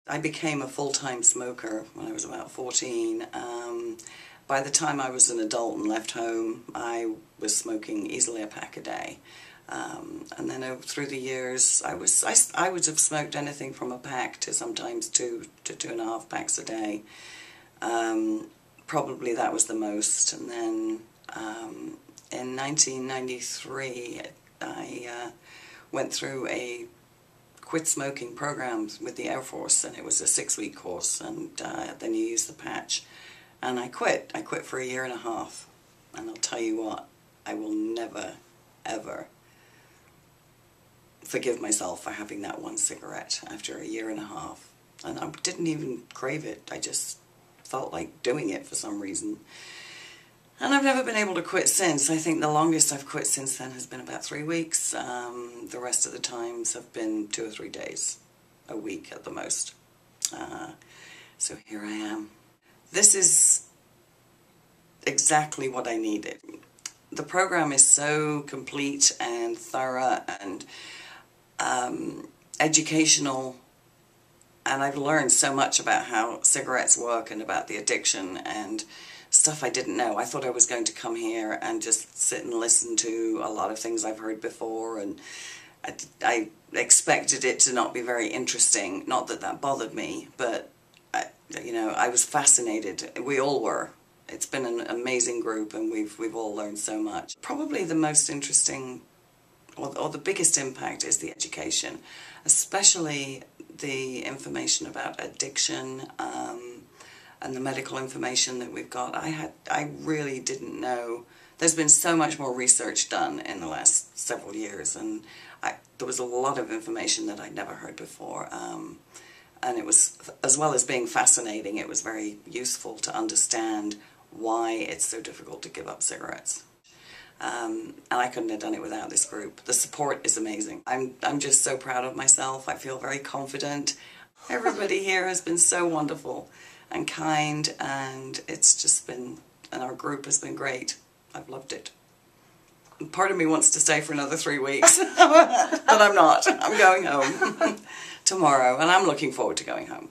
I became a full-time smoker when I was about 14. By the time I was an adult and left home, I was smoking easily a pack a day. And then through the years, I would have smoked anything from a pack to sometimes 2 to 2.5 packs a day. Probably that was the most. And then in 1993, I went through a quit smoking program with the Air Force, and it was a 6-week course, and then you use the patch. And I quit. I quit for 1.5 years. And I'll tell you what, I will never, ever forgive myself for having that one cigarette after 1.5 years. And I didn't even crave it. I just felt like doing it for some reason. And I've never been able to quit since. I think the longest I've quit since then has been about 3 weeks. The rest of the times have been 2 or 3 days, a week at the most. So here I am. This is exactly what I needed. The program is so complete and thorough and educational, and I've learned so much about how cigarettes work and about the addiction and stuff I didn't know. I thought I was going to come here and just sit and listen to a lot of things I've heard before, and I expected it to not be very interesting. Not that that bothered me, but I was fascinated. We all were. It's been an amazing group, and we've all learned so much. Probably the most interesting, or the biggest impact, is the education, especially the information about addiction, and the medical information that we've got. I really didn't know. There's been so much more research done in the last several years, and there was a lot of information that I'd never heard before. And it was, as well as being fascinating, it was very useful to understand why it's so difficult to give up cigarettes. And I couldn't have done it without this group. The support is amazing. I'm just so proud of myself. I feel very confident. Everybody here has been so wonderful and kind, and it's just been, and our group has been great. I've loved it. And part of me wants to stay for another 3 weeks, but I'm not. I'm going home tomorrow, and I'm looking forward to going home.